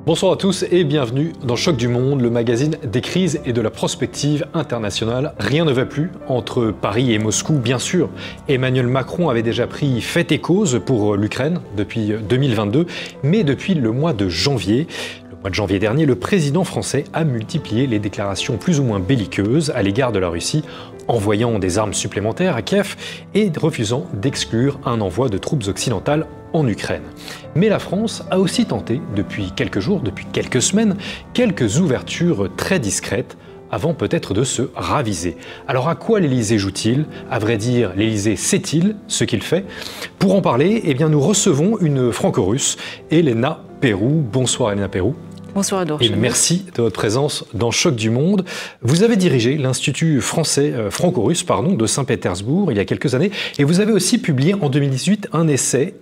Bonsoir à tous et bienvenue dans Choc du Monde, le magazine des crises et de la prospective internationale. Rien ne va plus entre Paris et Moscou, bien sûr. Emmanuel Macron avait déjà pris fait et cause pour l'Ukraine depuis 2022, mais depuis le mois de janvier dernier, le président français a multiplié les déclarations plus ou moins belliqueuses à l'égard de la Russie, envoyant des armes supplémentaires à Kiev et refusant d'exclure un envoi de troupes occidentales en Ukraine. Mais la France a aussi tenté, depuis quelques jours, depuis quelques semaines, quelques ouvertures très discrètes, avant peut-être de se raviser. Alors à quoi l'Élysée joue-t-il? À vrai dire, l'Élysée sait-il ce qu'il fait? Pour en parler, nous recevons une franco-russe, Elena Perrou. Bonsoir Elena Perrou. Bonsoir Adolphe. Et merci de votre présence dans Choc du Monde. Vous avez dirigé l'Institut français franco-russe de Saint-Pétersbourg il y a quelques années et vous avez aussi publié en 2018 un essai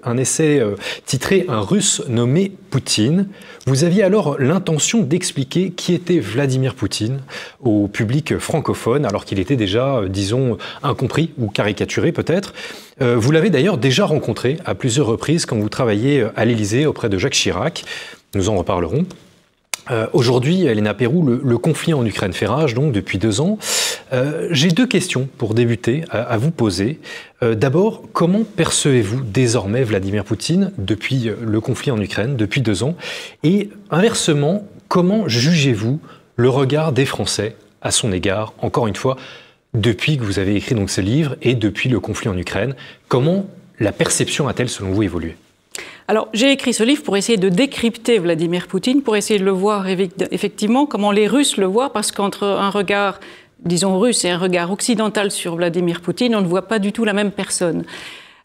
titré « Un Russe nommé Poutine ». Vous aviez alors l'intention d'expliquer qui était Vladimir Poutine au public francophone alors qu'il était déjà, disons, incompris ou caricaturé peut-être. Vous l'avez d'ailleurs déjà rencontré à plusieurs reprises quand vous travailliez à l'Élysée auprès de Jacques Chirac. Nous en reparlerons. Aujourd'hui, Elena Perrou, le conflit en Ukraine fait rage donc depuis 2 ans. J'ai 2 questions pour débuter à vous poser. D'abord, comment percevez-vous désormais Vladimir Poutine depuis le conflit en Ukraine, depuis 2 ans? Et inversement, comment jugez-vous le regard des Français à son égard, encore une fois, depuis que vous avez écrit donc ce livre et depuis le conflit en Ukraine? Comment la perception a-t-elle, selon vous, évolué? Alors, j'ai écrit ce livre pour essayer de décrypter Vladimir Poutine, pour essayer de le voir effectivement, comment les Russes le voient, parce qu'entre un regard, disons, russe et un regard occidental sur Vladimir Poutine, on ne voit pas du tout la même personne.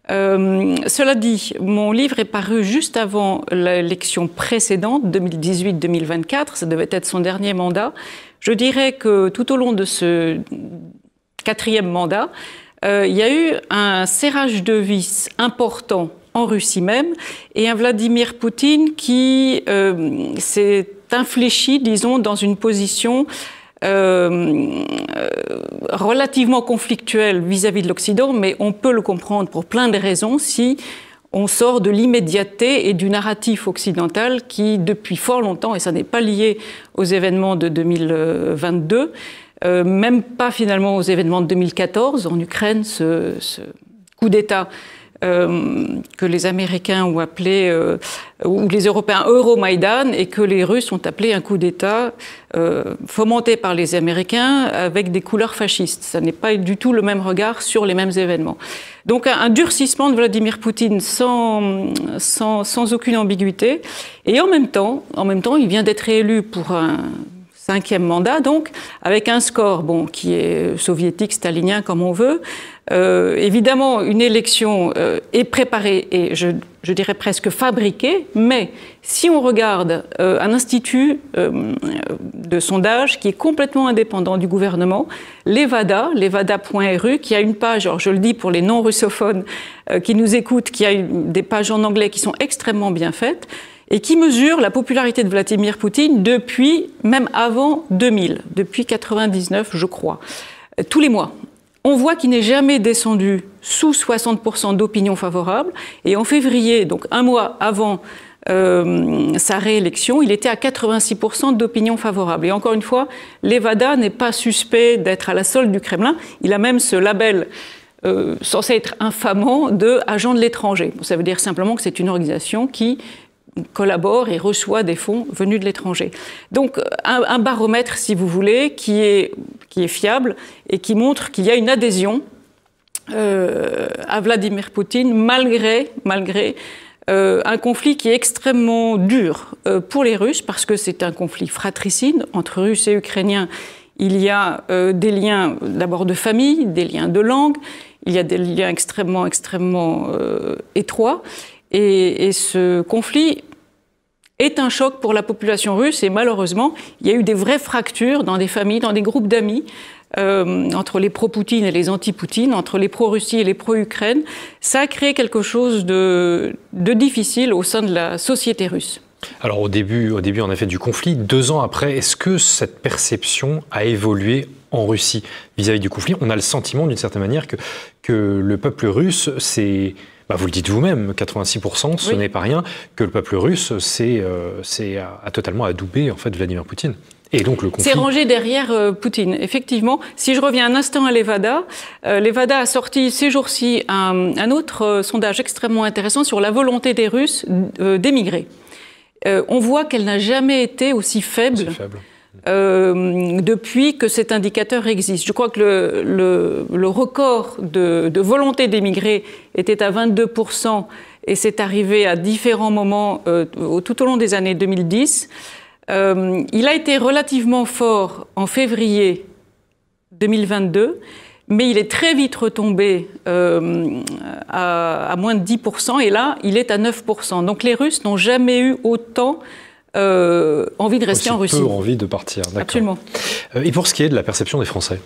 Cela dit, mon livre est paru juste avant l'élection précédente, 2018-2024, ça devait être son dernier mandat. Je dirais que tout au long de ce 4e mandat, il y a eu un serrage de vis important en Russie même, et un Vladimir Poutine qui s'est infléchi, disons, dans une position relativement conflictuelle vis-à-vis de l'Occident, mais on peut le comprendre pour plein de raisons si on sort de l'immédiateté et du narratif occidental qui, depuis fort longtemps, et ça n'est pas lié aux événements de 2022, même pas finalement aux événements de 2014, en Ukraine, ce coup d'État que les Américains ont appelé, ou les Européens, Euromaïdan, et que les Russes ont appelé un coup d'État fomenté par les Américains avec des couleurs fascistes. Ça n'est pas du tout le même regard sur les mêmes événements. Donc un durcissement de Vladimir Poutine sans aucune ambiguïté. Et en même temps, il vient d'être élu pour un 5e mandat, donc, avec un score qui est soviétique, stalinien, comme on veut. Évidemment, une élection est préparée et je dirais presque fabriquée, mais si on regarde un institut de sondage qui est complètement indépendant du gouvernement, levada.ru, qui a une page, alors je le dis pour les non-russophones qui nous écoutent, qui a des pages en anglais qui sont extrêmement bien faites, et qui mesure la popularité de Vladimir Poutine depuis, même avant 2000, depuis 99, je crois, tous les mois. On voit qu'il n'est jamais descendu sous 60% d'opinion favorable, et en février, donc un mois avant sa réélection, il était à 86% d'opinion favorable. Et encore une fois, Levada n'est pas suspect d'être à la solde du Kremlin, il a même ce label censé être infamant de agent de l'étranger. Ça veut dire simplement que c'est une organisation qui collabore et reçoit des fonds venus de l'étranger. Donc un baromètre, si vous voulez, qui est fiable et qui montre qu'il y a une adhésion à Vladimir Poutine malgré un conflit qui est extrêmement dur pour les Russes, parce que c'est un conflit fratricide entre Russes et Ukrainiens. Il y a des liens d'abord de famille, des liens de langue, il y a des liens extrêmement étroits. Et ce conflit est un choc pour la population russe, et malheureusement, il y a eu des vraies fractures dans des familles, dans des groupes d'amis, entre les pro-Poutine et les anti-Poutine, entre les pro-Russie et les pro-Ukraine. Ça a créé quelque chose de difficile au sein de la société russe. Alors au début en effet du conflit, 2 ans après, est-ce que cette perception a évolué en Russie vis-à-vis du conflit? On a le sentiment d'une certaine manière que le peuple russe s'est Vous le dites vous-même, 86%, ce n'est pas rien, que le peuple russe a totalement adoubé en fait, Vladimir Poutine. Et donc le conflit... C'est rangé derrière Poutine, effectivement. Si je reviens un instant à Levada, Levada a sorti ces jours-ci un autre sondage extrêmement intéressant sur la volonté des Russes d'émigrer. On voit qu'elle n'a jamais été aussi faible. Depuis que cet indicateur existe. Je crois que le record de volonté d'émigrer était à 22% et c'est arrivé à différents moments tout au long des années 2010. Il a été relativement fort en février 2022, mais il est très vite retombé à moins de 10%, et là, il est à 9%. Donc les Russes n'ont jamais eu autant envie de rester en Russie. Peu envie de partir, d'accord. Absolument. Et pour ce qui est de la perception des Français ?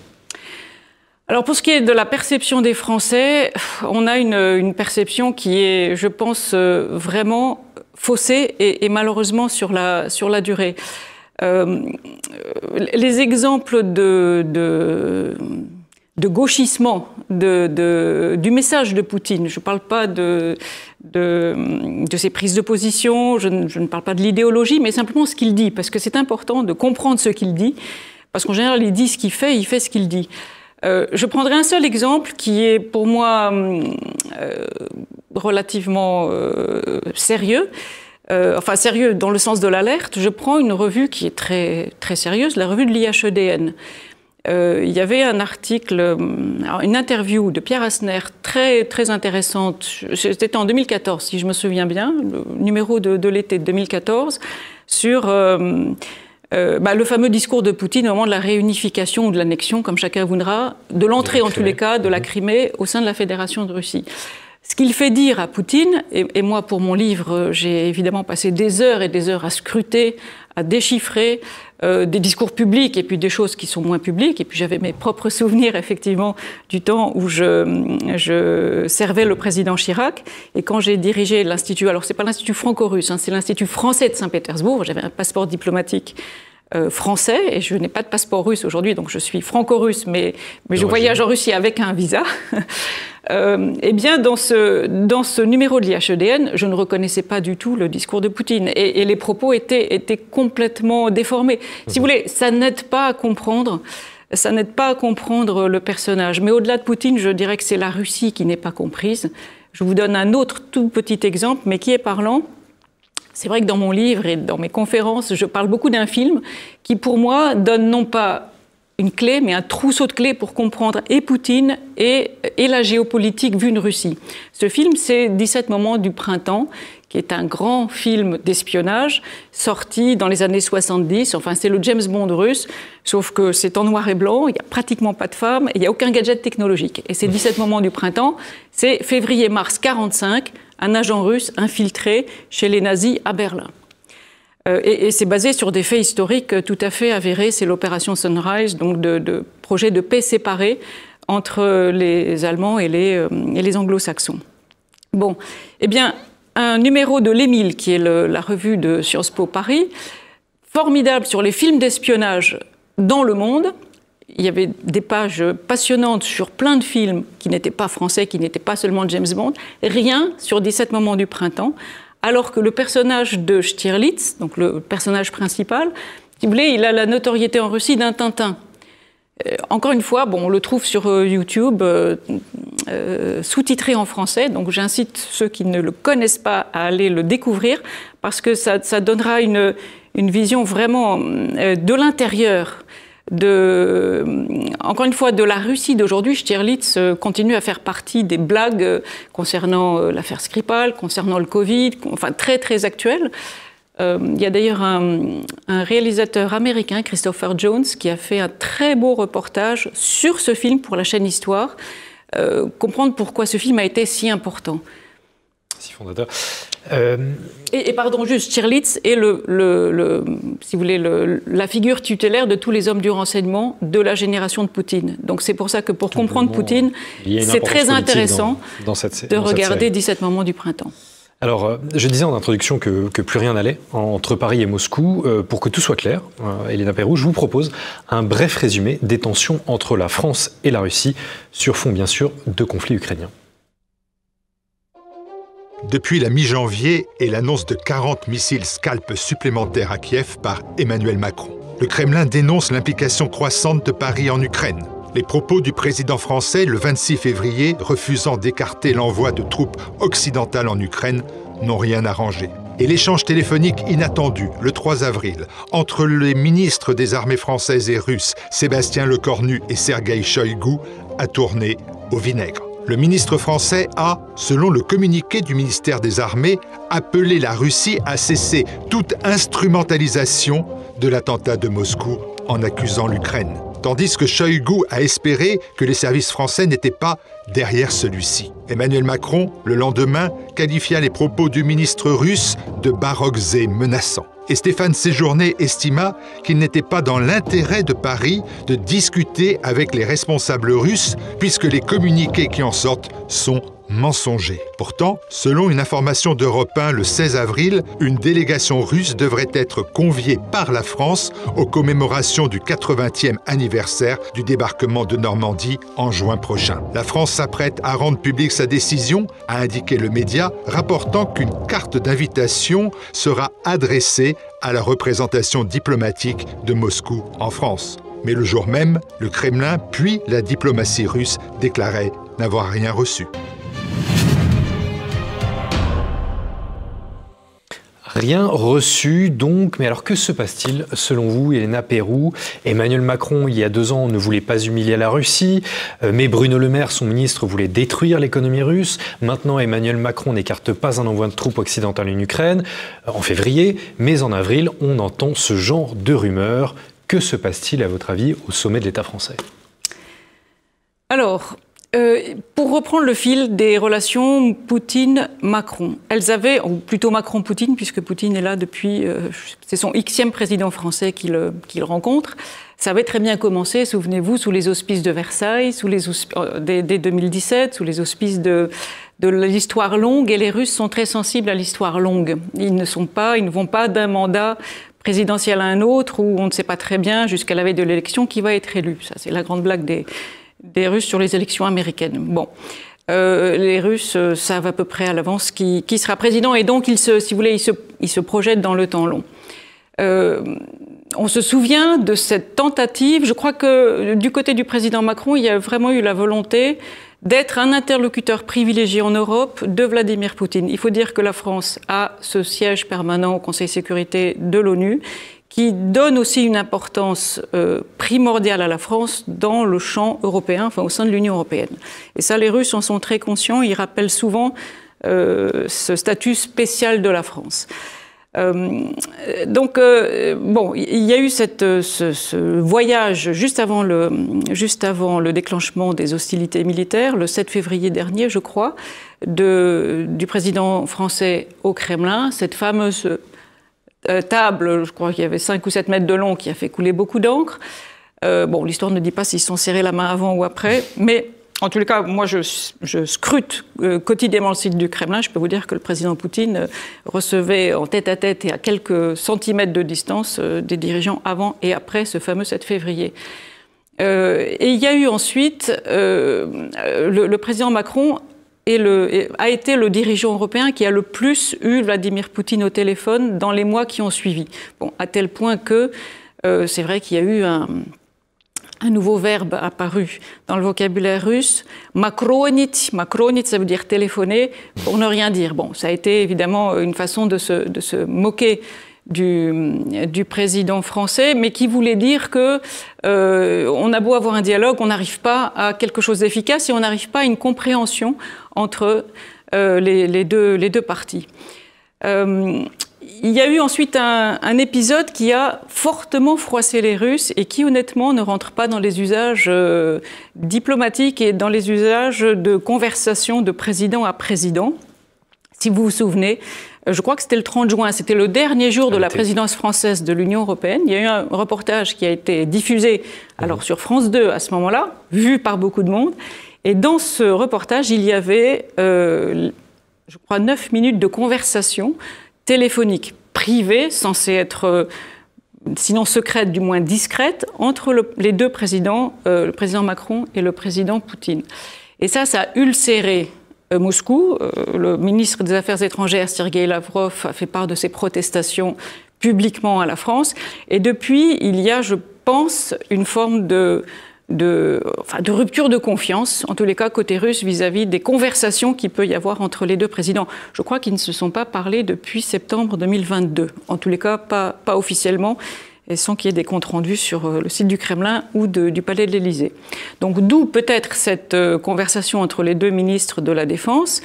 Alors pour ce qui est de la perception des Français, on a une perception qui est, je pense, vraiment faussée et malheureusement sur la durée. Les exemples de gauchissement du message de Poutine, je ne parle pas de ses prises de position, je ne parle pas de l'idéologie, mais simplement ce qu'il dit, parce que c'est important de comprendre ce qu'il dit, parce qu'en général, il dit ce qu'il fait, il fait ce qu'il dit. Je prendrai un seul exemple qui est pour moi relativement sérieux, enfin sérieux dans le sens de l'alerte. Je prends une revue qui est très, très sérieuse, la revue de l'IHEDN. Il y avait un article, une interview de Pierre Asner très, très intéressante, c'était en 2014 si je me souviens bien, le numéro de l'été de 2014, sur le fameux discours de Poutine au moment de la réunification ou de l'annexion, comme chacun voudra, de l'entrée en tous les cas de la Crimée au sein de la Fédération de Russie. Ce qu'il fait dire à Poutine, et moi pour mon livre, j'ai évidemment passé des heures et des heures à scruter, à déchiffrer des discours publics et puis des choses qui sont moins publiques. Et puis j'avais mes propres souvenirs effectivement du temps où je servais le président Chirac. Et quand j'ai dirigé l'Institut, alors c'est pas l'Institut franco-russe, c'est l'Institut français de Saint-Pétersbourg, j'avais un passeport diplomatique français et je n'ai pas de passeport russe aujourd'hui, donc je suis franco-russe, mais je voyage en Russie avec un visa. Eh bien, dans ce numéro de l'IHEDN, je ne reconnaissais pas du tout le discours de Poutine et les propos étaient complètement déformés. Si vous voulez, ça n'aide pas à comprendre. Ça n'aide pas à comprendre le personnage. Mais au-delà de Poutine, je dirais que c'est la Russie qui n'est pas comprise. Je vous donne un autre tout petit exemple, mais qui est parlant. C'est vrai que dans mon livre et dans mes conférences, je parle beaucoup d'un film qui, pour moi, donne non pas une clé, mais un trousseau de clés pour comprendre et Poutine et la géopolitique vue de Russie. Ce film, c'est 17 moments du printemps, qui est un grand film d'espionnage sorti dans les années 70. Enfin, c'est le James Bond russe, sauf que c'est en noir et blanc, il n'y a pratiquement pas de femmes, et il n'y a aucun gadget technologique. Et ces 17 moments du printemps, c'est février-mars 1945, un agent russe infiltré chez les nazis à Berlin. Et c'est basé sur des faits historiques tout à fait avérés. C'est l'opération Sunrise, donc de projet de paix séparés entre les Allemands et les Anglo-Saxons. Bon, eh bien, un numéro de l'Émile, qui est la revue de Sciences Po Paris, formidable sur les films d'espionnage dans le monde. Il y avait des pages passionnantes sur plein de films qui n'étaient pas français, qui n'étaient pas seulement James Bond. Rien sur 17 moments du printemps. Alors que le personnage de Stirlitz, donc le personnage principal, si vous voulez, il a la notoriété en Russie d'un Tintin. Encore une fois, bon, on le trouve sur YouTube, sous-titré en français, donc j'incite ceux qui ne le connaissent pas à aller le découvrir, parce que ça donnera une vision vraiment de l'intérieur. Encore une fois, de la Russie d'aujourd'hui. Stirlitz continue à faire partie des blagues concernant l'affaire Skripal, concernant le Covid, enfin très très actuelles. Il y a d'ailleurs un réalisateur américain, Christopher Jones, qui a fait un très beau reportage sur ce film pour la chaîne Histoire, comprendre pourquoi ce film a été si important. Si fondateur. Et pardon, juste, Stirlitz est si vous voulez, la figure tutélaire de tous les hommes du renseignement de la génération de Poutine. Donc c'est pour ça que pour comprendre Poutine, c'est très intéressant de regarder 17 moments du printemps. Alors, je disais en introduction que plus rien n'allait entre Paris et Moscou. Pour que tout soit clair, Elena Perrou, je vous propose un bref résumé des tensions entre la France et la Russie, sur fond bien sûr de conflits ukrainiens. depuis la mi-janvier et l'annonce de 40 missiles Scalp supplémentaires à Kiev par Emmanuel Macron. Le Kremlin dénonce l'implication croissante de Paris en Ukraine. Les propos du président français le 26 février, refusant d'écarter l'envoi de troupes occidentales en Ukraine, n'ont rien arrangé. Et l'échange téléphonique inattendu, le 3 avril, entre les ministres des armées françaises et russes, Sébastien Lecornu et Sergueï Shoïgu, a tourné au vinaigre. Le ministre français a, selon le communiqué du ministère des Armées, appelé la Russie à cesser toute instrumentalisation de l'attentat de Moscou en accusant l'Ukraine. Tandis que Shoïgu a espéré que les services français n'étaient pas derrière celui-ci. Emmanuel Macron, le lendemain, qualifia les propos du ministre russe de baroques et menaçants. Et Stéphane Séjourné estima qu'il n'était pas dans l'intérêt de Paris de discuter avec les responsables russes, puisque les communiqués qui en sortent sont mensongers. Pourtant, selon une information d'Europe 1 le 16 avril, une délégation russe devrait être conviée par la France aux commémorations du 80e anniversaire du débarquement de Normandie en juin prochain. La France s'apprête à rendre publique sa décision, a indiqué le média, rapportant qu'une carte d'invitation sera adressée à la représentation diplomatique de Moscou en France. Mais le jour même, le Kremlin puis la diplomatie russe déclaraient n'avoir rien reçu. Rien reçu donc, mais alors que se passe-t-il selon vous, Elena Perrou? Emmanuel Macron, il y a 2 ans, ne voulait pas humilier la Russie, mais Bruno Le Maire, son ministre, voulait détruire l'économie russe. Maintenant, Emmanuel Macron n'écarte pas un envoi de troupes occidentales en Ukraine en février, mais en avril, on entend ce genre de rumeurs. Que se passe-t-il, à votre avis, au sommet de l'État français? Alors, pour reprendre le fil des relations Poutine-Macron, elles avaient, ou plutôt Macron-Poutine, puisque Poutine est là depuis, c'est son Xème président français qu'il rencontre, ça avait très bien commencé, souvenez-vous, sous les auspices de Versailles, dès 2017, sous les auspices de l'histoire longue, et les Russes sont très sensibles à l'histoire longue. Ils ne vont pas d'un mandat présidentiel à un autre, où on ne sait pas très bien, jusqu'à la veille de l'élection, qui va être élu. Ça, c'est la grande blague des Russes sur les élections américaines. Bon, les Russes savent à peu près à l'avance qui sera président, et donc, si vous voulez, ils se projettent dans le temps long. On se souvient de cette tentative. Je crois que du côté du président Macron, il y a vraiment eu la volonté d'être un interlocuteur privilégié en Europe de Vladimir Poutine. Il faut dire que la France a ce siège permanent au Conseil de sécurité de l'ONU, qui donne aussi une importance primordiale à la France dans le champ européen, enfin au sein de l'Union européenne. Et ça, les Russes en sont très conscients, ils rappellent souvent ce statut spécial de la France. Donc, bon, il y a eu ce voyage juste avant le déclenchement des hostilités militaires, le 7 février dernier, je crois, du président français au Kremlin, cette fameuse table, je crois qu'il y avait 5 ou 7 mètres de long, qui a fait couler beaucoup d'encre. Bon, l'histoire ne dit pas s'ils se sont serrés la main avant ou après, mais en tous les cas, moi, je scrute quotidiennement le site du Kremlin. Je peux vous dire que le président Poutine recevait en tête-à-tête et à quelques centimètres de distance des dirigeants avant et après ce fameux 7 février. Et il y a eu ensuite le président Macron a été le dirigeant européen qui a le plus eu Vladimir Poutine au téléphone dans les mois qui ont suivi. Bon, à tel point que c'est vrai qu'il y a eu un nouveau verbe apparu dans le vocabulaire russe, makronit. Makronit, ça veut dire téléphoner, pour ne rien dire. Bon, ça a été évidemment une façon de se moquer du président français, mais qui voulait dire que on a beau avoir un dialogue, on n'arrive pas à quelque chose d'efficace et on n'arrive pas à une compréhension entre les deux parties. Il y a eu ensuite un épisode qui a fortement froissé les Russes et qui, honnêtement, ne rentre pas dans les usages diplomatiques et dans les usages de conversation de président à président. Si vous vous souvenez, je crois que c'était le 30 juin, c'était le dernier jour de la présidence française de l'Union européenne. Il y a eu un reportage qui a été diffusé alors sur France 2 à ce moment-là, vu par beaucoup de monde. Et dans ce reportage, il y avait, je crois, 9 minutes de conversation téléphonique privée, censée être, sinon secrète, du moins discrète, entre les deux présidents, le président Macron et le président Poutine. Et ça a ulcéré Moscou. Le ministre des Affaires étrangères, Sergueï Lavrov, a fait part de ses protestations publiquement à la France. Et depuis, il y a, je pense, une forme de rupture de confiance, en tous les cas côté russe, vis-à-vis des conversations qu'il peut y avoir entre les deux présidents. Je crois qu'ils ne se sont pas parlé depuis septembre 2022, en tous les cas pas officiellement, et sans qu'il y ait des comptes rendus sur le site du Kremlin ou du Palais de l'Élysée. Donc d'où peut-être cette conversation entre les deux ministres de la Défense.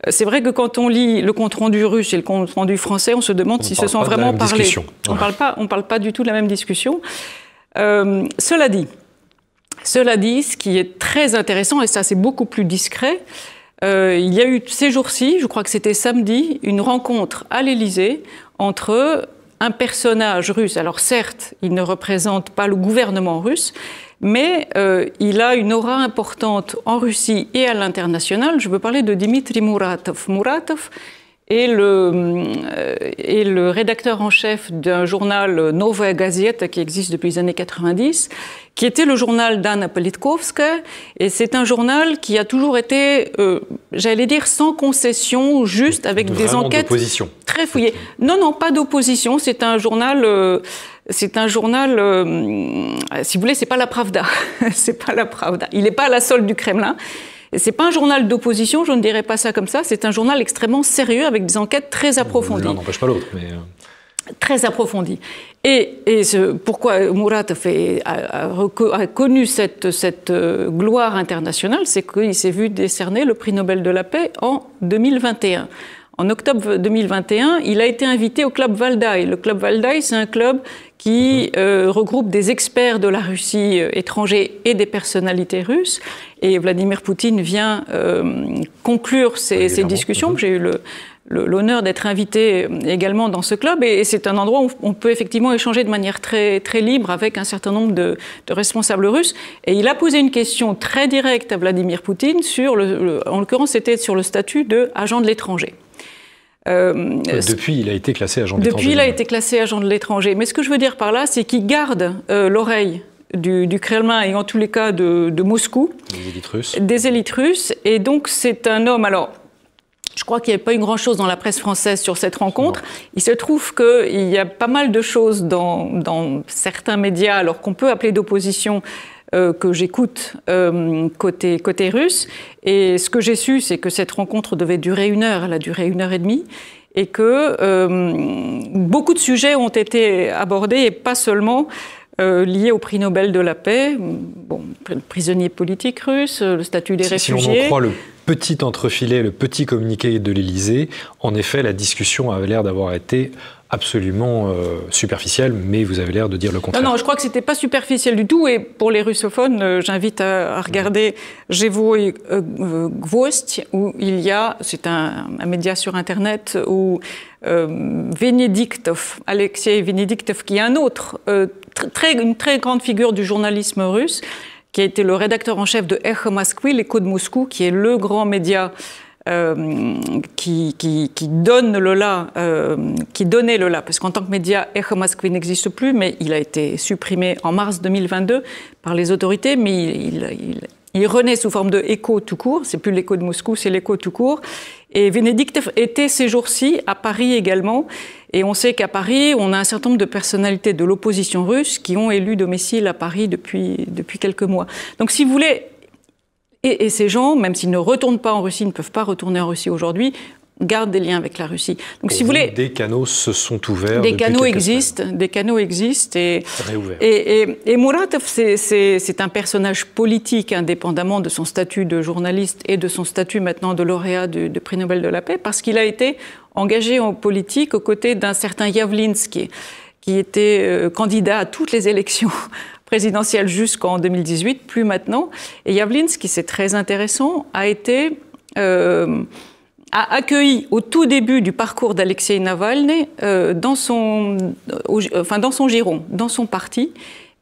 C'est vrai que quand on lit le compte rendu russe et le compte rendu français, on se demande s'ils se sont vraiment parlé. On ne parle pas du tout de la même discussion. Cela dit, ce qui est très intéressant, et ça c'est beaucoup plus discret, il y a eu ces jours-ci, je crois que c'était samedi, une rencontre à l'Élysée entre un personnage russe. Alors certes, il ne représente pas le gouvernement russe, mais il a une aura importante en Russie et à l'international. Je veux parler de Dmitri Muratov. Muratov est le rédacteur en chef d'un journal Novaya Gazeta qui existe depuis les années 90, qui était le journal d'Anna Politkovskaya. Et c'est un journal qui a toujours été, j'allais dire, sans concession, juste avec des enquêtes très fouillées. Non, pas d'opposition. C'est un journal... si vous voulez, c'est pas la Pravda. C'est pas la Pravda. Il n'est pas à la solde du Kremlin. C'est pas un journal d'opposition, je ne dirais pas ça comme ça. C'est un journal extrêmement sérieux avec des enquêtes très approfondies. L'un n'empêche pas l'autre, mais... Très approfondies. Et pourquoi Muratov a connu cette gloire internationale, c'est qu'il s'est vu décerner le prix Nobel de la paix en 2021. En octobre 2021, il a été invité au Club Valdai. Le Club Valdai, c'est un club qui regroupe des experts de la Russie étrangers et des personnalités russes. Et Vladimir Poutine vient conclure ces discussions. J'ai eu l'honneur d'être invité également dans ce club. Et c'est un endroit où on peut effectivement échanger de manière très, très libre avec un certain nombre de responsables russes. Et il a posé une question très directe à Vladimir Poutine sur, en l'occurrence, c'était sur le statut d'agent de l'étranger. Depuis, il a été classé agent de l'étranger. Depuis, il a été classé agent de l'étranger. Mais ce que je veux dire par là, c'est qu'il garde l'oreille du Kremlin et en tous les cas de Moscou. Des élites russes. Et donc, c'est un homme... Alors, je crois qu'il n'y a pas eu grand-chose dans la presse française sur cette rencontre. Non. Il se trouve qu'il y a pas mal de choses dans certains médias, alors qu'on peut appeler d'opposition, que j'écoute côté russe. Et ce que j'ai su, c'est que cette rencontre devait durer 1 heure. Elle a duré 1h30. Et que beaucoup de sujets ont été abordés, et pas seulement liés au prix Nobel de la paix. Bon, le prisonnier politique russe, le statut des réfugiés. Si on en croit le petit entrefilet, le petit communiqué de l'Élysée, en effet, la discussion avait l'air d'avoir été absolument superficielle, mais vous avez l'air de dire le contraire. Non, je crois que c'était pas superficiel du tout. Et pour les russophones, j'invite à regarder Живой Гвоздь, où il y a, c'est un média sur Internet, où Vénédiktov, Alexei Vénédiktov, qui est un autre, une très grande figure du journalisme russe, qui a été le rédacteur en chef de Echo Moskvy, l'écho de Moscou, qui est le grand média qui donne le là, qui donnait le là, parce qu'en tant que média, Echo Moskvy n'existe plus, mais il a été supprimé en mars 2022 par les autorités, mais il renaît sous forme de écho tout court, c'est plus l'écho de Moscou, c'est l'écho tout court. Et Vénédiktov était ces jours-ci à Paris également, et on sait qu'à Paris, on a un certain nombre de personnalités de l'opposition russe qui ont élu domicile à Paris depuis quelques mois. Donc si vous voulez, et ces gens, même s'ils ne retournent pas en Russie, ne peuvent pas retourner en Russie aujourd'hui, gardent des liens avec la Russie. Donc, si vous voulez, des canaux se sont ouverts. Des canaux existent. Et Muratov, c'est un personnage politique, indépendamment de son statut de journaliste et de son statut maintenant de lauréat du prix Nobel de la paix, parce qu'il a été engagé en politique aux côtés d'un certain Yavlinsky, qui était candidat à toutes les élections présidentielle jusqu'en 2018, plus maintenant. Et Yavlinsky, c'est très intéressant, a accueilli au tout début du parcours d'Alexei Navalny dans son giron, dans son parti,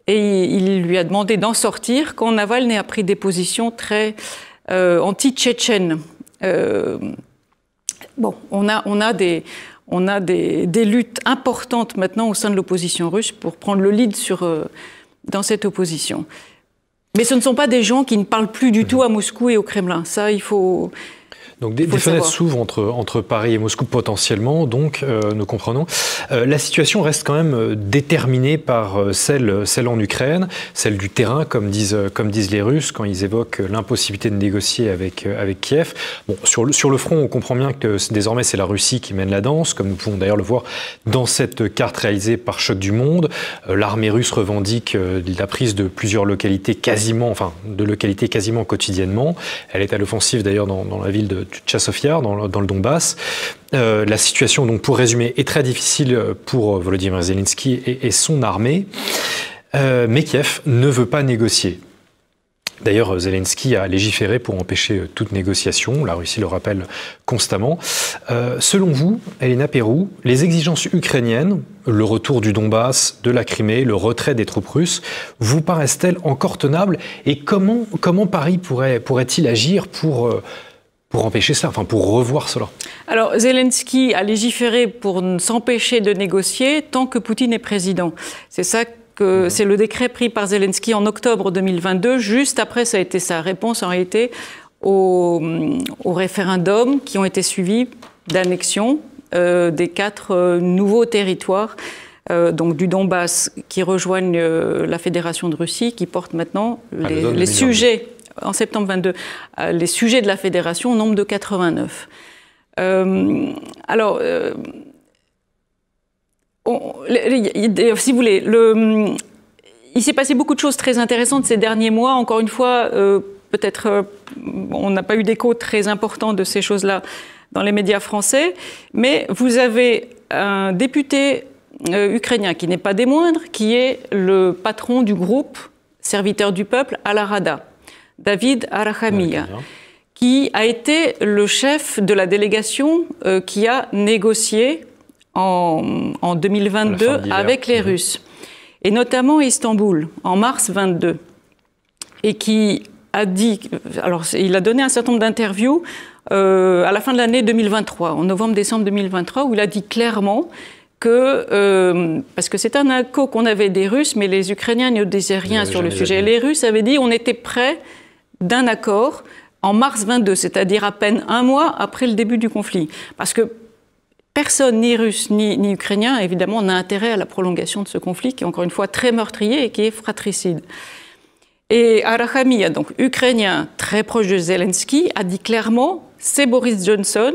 et il lui a demandé d'en sortir quand Navalny a pris des positions très anti-tchétchènes. Bon, on a des luttes importantes maintenant au sein de l'opposition russe pour prendre le lead dans cette opposition. Mais ce ne sont pas des gens qui ne parlent plus du tout à Moscou et au Kremlin. Ça, il faut Donc des fenêtres s'ouvrent entre Paris et Moscou potentiellement, donc nous comprenons. La situation reste quand même déterminée par celle en Ukraine, celle du terrain, comme disent les Russes quand ils évoquent l'impossibilité de négocier avec Kiev. Bon, sur le front, on comprend bien que désormais c'est la Russie qui mène la danse, comme nous pouvons d'ailleurs le voir dans cette carte réalisée par Choc du Monde. L'armée russe revendique la prise de plusieurs localités quasiment quotidiennement. Elle est à l'offensive d'ailleurs dans la ville de Tchassovia, dans le Donbass. La situation, donc, pour résumer, est très difficile pour Volodymyr Zelensky et son armée. Mais Kiev ne veut pas négocier. D'ailleurs, Zelensky a légiféré pour empêcher toute négociation. La Russie le rappelle constamment. Selon vous, Elena Perrou, les exigences ukrainiennes, le retour du Donbass, de la Crimée, le retrait des troupes russes, vous paraissent-elles encore tenables? Et comment Paris pourrait-il agir pour empêcher cela, enfin pour revoir cela? Alors, Zelensky a légiféré pour s'empêcher de négocier tant que Poutine est président. C'est ça que c'est le décret pris par Zelensky en octobre 2022. Juste après, ça a été sa réponse en réalité aux référendums qui ont été suivis d'annexion des 4 nouveaux territoires donc du Donbass qui rejoignent la Fédération de Russie, qui portent maintenant les sujets, en septembre 22, les sujets de la Fédération au nombre de 89. Si vous voulez, il s'est passé beaucoup de choses très intéressantes ces derniers mois. Encore une fois, peut-être on n'a pas eu d'écho très important de ces choses-là dans les médias français, mais vous avez un député ukrainien qui n'est pas des moindres, qui est le patron du groupe Serviteurs du peuple à la Rada, David Arachamia, qui a été le chef de la délégation qui a négocié en 2022 avec les Russes, et notamment Istanbul, en mars 22, et qui a dit, alors il a donné un certain nombre d'interviews à la fin de l'année 2023, en novembre-décembre 2023, où il a dit clairement que, parce que c'est un écho qu'on avait des Russes, mais les Ukrainiens ne disaient rien sur le sujet. Les Russes avaient dit on était près d'un accord en mars 22, c'est-à-dire à peine un mois après le début du conflit, parce que personne, ni russe ni ukrainien, évidemment, n'a intérêt à la prolongation de ce conflit qui est encore une fois très meurtrier et qui est fratricide. Et Arachamia, donc ukrainien très proche de Zelensky, a dit clairement « c'est Boris Johnson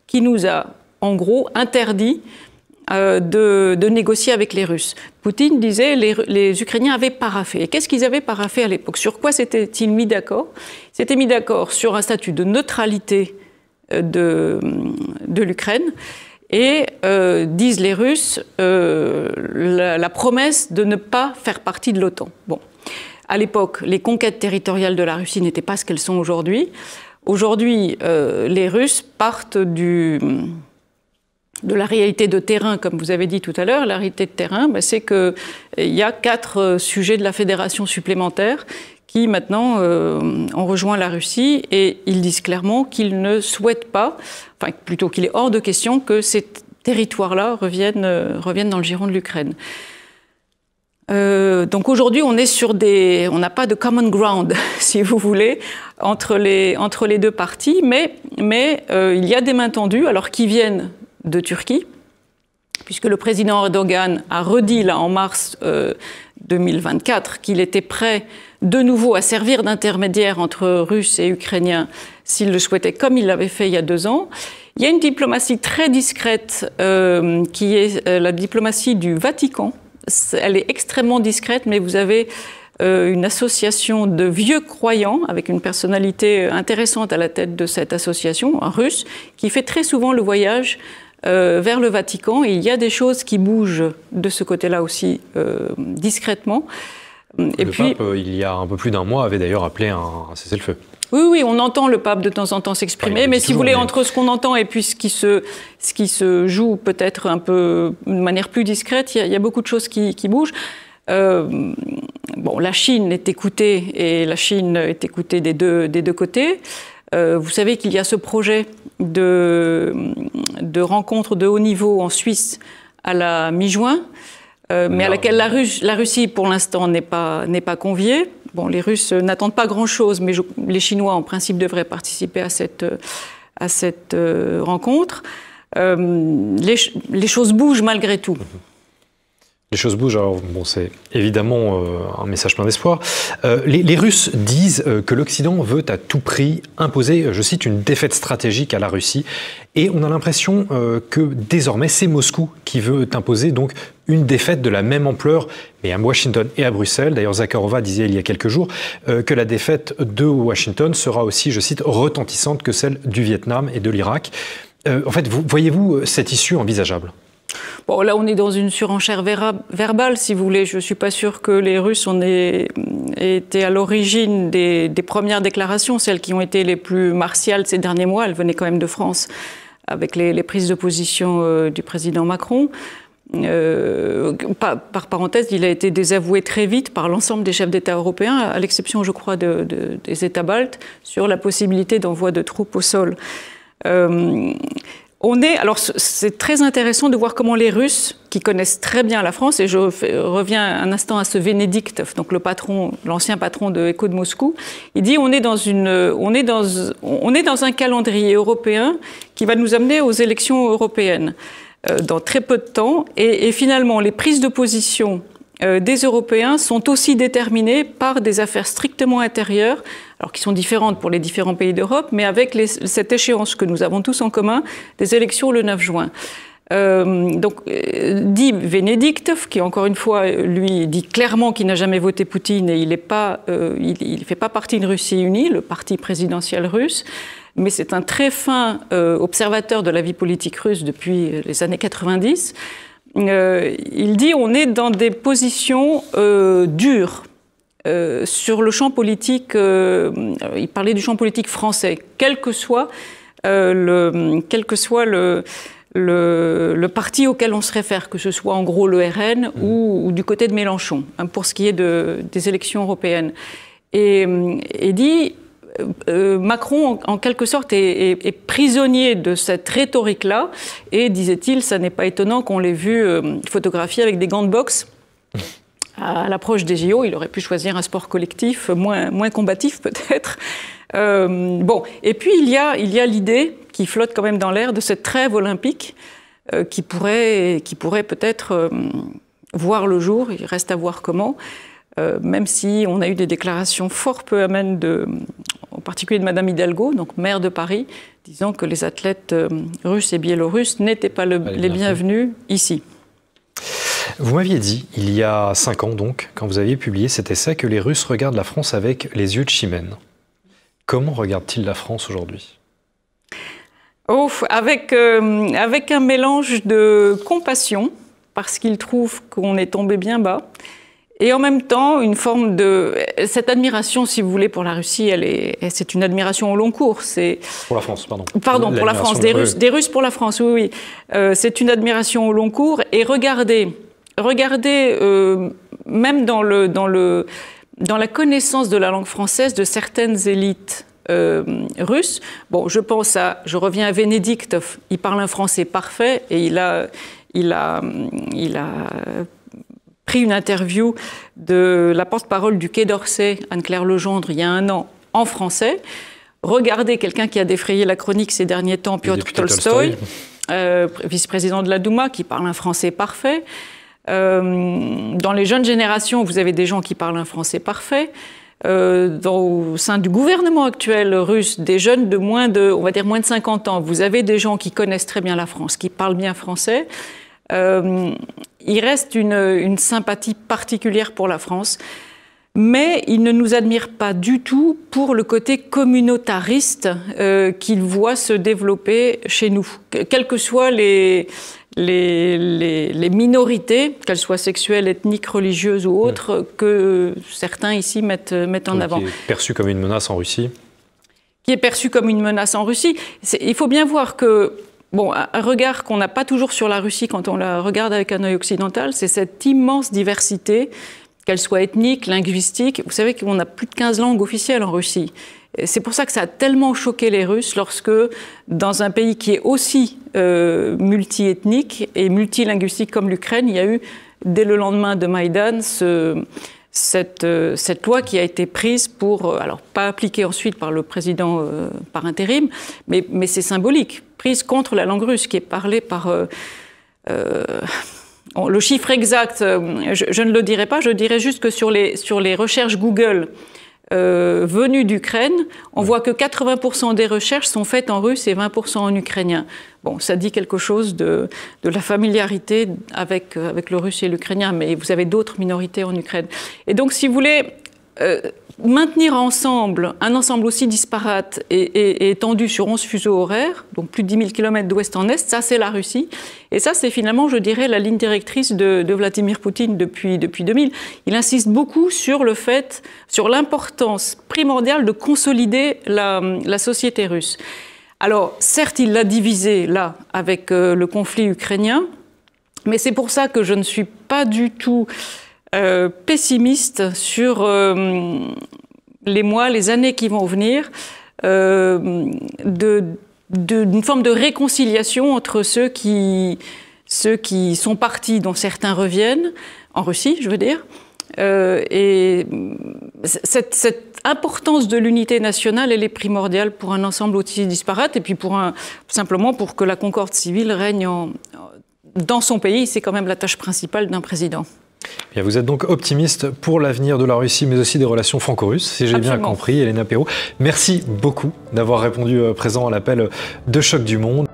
qui nous a en gros interdit de négocier avec les Russes ». Poutine disait les Ukrainiens avaient paraphé. Et qu'est-ce qu'ils avaient paraphé à l'époque? Sur quoi s'étaient-ils mis d'accord? Ils s'étaient mis d'accord sur un statut de neutralité de l'Ukraine. Et disent les Russes la promesse de ne pas faire partie de l'OTAN. Bon, à l'époque, les conquêtes territoriales de la Russie n'étaient pas ce qu'elles sont aujourd'hui. Aujourd'hui, les Russes partent de la réalité de terrain, comme vous avez dit tout à l'heure. La réalité de terrain, c'est qu'il y a 4 sujets de la fédération supplémentaires qui maintenant ont rejoint la Russie, et ils disent clairement qu'ils ne souhaitent pas, enfin plutôt qu'il est hors de question que ces territoires-là reviennent dans le giron de l'Ukraine. Donc aujourd'hui, on n'a pas de common ground, si vous voulez, entre les deux parties, mais il y a des mains tendues, alors qui viennent de Turquie, puisque le président Erdogan a redit là en mars 2024 qu'il était prêt de nouveau à servir d'intermédiaire entre Russes et Ukrainiens s'il le souhaitait, comme il l'avait fait il y a 2 ans. Il y a une diplomatie très discrète qui est la diplomatie du Vatican. Elle est extrêmement discrète, mais vous avez une association de vieux croyants avec une personnalité intéressante à la tête de cette association, un Russe, qui fait très souvent le voyage vers le Vatican, et il y a des choses qui bougent de ce côté-là aussi discrètement. Et puis, pape, il y a un peu plus d'un mois, avait d'ailleurs appelé un cessez-le-feu. Oui, on entend le pape de temps en temps s'exprimer, mais si vous voulez, entre ce qu'on entend et puis ce qui se joue peut-être un peu de manière plus discrète, il y a beaucoup de choses qui bougent. La Chine est écoutée, et la Chine est écoutée des deux côtés. Vous savez qu'il y a ce projet de rencontre de haut niveau en Suisse à la mi-juin, mais à laquelle la Russie, pour l'instant, n'est pas conviée. Bon, les Russes n'attendent pas grand-chose, mais les Chinois, en principe, devraient participer à à cette rencontre. Les choses bougent malgré tout. Les choses bougent, alors bon, c'est évidemment un message plein d'espoir. Les Russes disent que l'Occident veut à tout prix imposer, je cite, une défaite stratégique à la Russie. Et on a l'impression que désormais, c'est Moscou qui veut imposer donc une défaite de la même ampleur, mais à Washington et à Bruxelles. D'ailleurs, Zakharova disait il y a quelques jours que la défaite de Washington sera aussi, je cite, retentissante que celle du Vietnam et de l'Irak. En fait, voyez-vous cette issue envisageable ? Bon, là, on est dans une surenchère verbale, si vous voulez. Je ne suis pas sûre que les Russes aient été à l'origine des premières déclarations, celles qui ont été les plus martiales ces derniers mois. Elles venaient quand même de France, avec les prises de position du président Macron. Par parenthèse, il a été désavoué très vite par l'ensemble des chefs d'État européens, à l'exception, je crois, des États baltes, sur la possibilité d'envoi de troupes au sol. Alors, c'est très intéressant de voir comment les Russes, qui connaissent très bien la France, et je reviens un instant à ce Venediktov, donc l'ancien patron de Écho de Moscou, il dit on est dans un calendrier européen qui va nous amener aux élections européennes dans très peu de temps, et finalement les prises de position des Européens sont aussi déterminées par des affaires strictement intérieures, alors qui sont différentes pour les différents pays d'Europe, mais avec cette échéance que nous avons tous en commun, des élections le 9 juin. Dit Venediktov, qui encore une fois, lui, dit clairement qu'il n'a jamais voté Poutine et il ne fait pas partie de Russie unie, le parti présidentiel russe, mais c'est un très fin observateur de la vie politique russe depuis les années 90. Il dit on est dans des positions dures sur le champ politique. Il parlait du champ politique français, quel que soit le parti auquel on se réfère, que ce soit en gros le RN ou du côté de Mélenchon, pour ce qui est des élections européennes. Et dit Macron, en quelque sorte, est prisonnier de cette rhétorique-là. Et, disait-il, ça n'est pas étonnant qu'on l'ait vu photographier avec des gants de boxe. À l'approche des JO, il aurait pu choisir un sport collectif, moins combatif peut-être. Et puis il y a l'idée qui flotte quand même dans l'air de cette trêve olympique qui pourrait peut-être voir le jour. Il reste à voir comment. Même si on a eu des déclarations fort peu amènes, en particulier de Madame Hidalgo, donc maire de Paris, disant que les athlètes russes et biélorusses n'étaient pas les bienvenus ici. Vous m'aviez dit, il y a 5 ans donc, quand vous aviez publié cet essai, que les Russes regardent la France avec les yeux de Chimène. Comment regardent-ils la France aujourd'hui ? Avec un mélange de compassion, parce qu'ils trouvent qu'on est tombé bien bas, et en même temps, une forme cette admiration, si vous voulez, pour la Russie, c'est une admiration au long cours. Pour la France, pardon. Pardon, pour la France, des Russes pour la France, oui. C'est une admiration au long cours. Et regardez, même dans la connaissance de la langue française de certaines élites russes. Bon, je reviens à Venediktov. Il parle un français parfait et il a pris une interview de la porte-parole du Quai d'Orsay, Anne-Claire Legendre, il y a 1 an, en français. Regardez quelqu'un qui a défrayé la chronique ces derniers temps, Piotr Tolstoï, vice-président de la Douma, qui parle un français parfait. Dans les jeunes générations, vous avez des gens qui parlent un français parfait. Au sein du gouvernement actuel russe, des jeunes de moins de 50 ans, vous avez des gens qui connaissent très bien la France, qui parlent bien français. Il reste une sympathie particulière pour la France, mais il ne nous admire pas du tout pour le côté communautariste qu'il voit se développer chez nous. Quelles que soient les minorités, qu'elles soient sexuelles, ethniques, religieuses ou autres, que certains ici mettent en avant. Qui est perçu comme une menace en Russie. Qui est perçu comme une menace en Russie. Il faut bien voir que un regard qu'on n'a pas toujours sur la Russie quand on la regarde avec un œil occidental, c'est cette immense diversité, qu'elle soit ethnique, linguistique. Vous savez qu'on a plus de 15 langues officielles en Russie. C'est pour ça que ça a tellement choqué les Russes lorsque, dans un pays qui est aussi multiethnique et multilinguistique comme l'Ukraine, il y a eu, dès le lendemain de Maïdan, cette loi qui a été prise pour, alors pas appliquée ensuite par le président par intérim, mais c'est symbolique, prise contre la langue russe, qui est parlée par... le chiffre exact, je ne le dirai pas, je dirais juste que sur les recherches Google venues d'Ukraine, on voit que 80% des recherches sont faites en russe et 20% en ukrainien. Bon, ça dit quelque chose de la familiarité avec le russe et l'ukrainien, mais vous avez d'autres minorités en Ukraine. Et donc, si vous voulez maintenir ensemble un ensemble aussi disparate et étendu sur 11 fuseaux horaires, donc plus de 10 000 km d'ouest en est, ça c'est la Russie. Et ça c'est finalement, je dirais, la ligne directrice de Vladimir Poutine depuis 2000. Il insiste beaucoup sur l'importance primordiale de consolider la société russe. Alors certes, il l'a divisée là avec le conflit ukrainien, mais c'est pour ça que je ne suis pas du tout pessimiste sur les mois, les années qui vont venir, d'une forme de réconciliation entre ceux qui sont partis, dont certains reviennent, en Russie, je veux dire. Et cette importance de l'unité nationale, elle est primordiale pour un ensemble aussi disparate, et puis simplement pour que la concorde civile règne dans son pays. C'est quand même la tâche principale d'un président. Bien, vous êtes donc optimiste pour l'avenir de la Russie, mais aussi des relations franco-russes, si j'ai bien compris, Elena Perrault. Merci beaucoup d'avoir répondu présent à l'appel de Choc du Monde.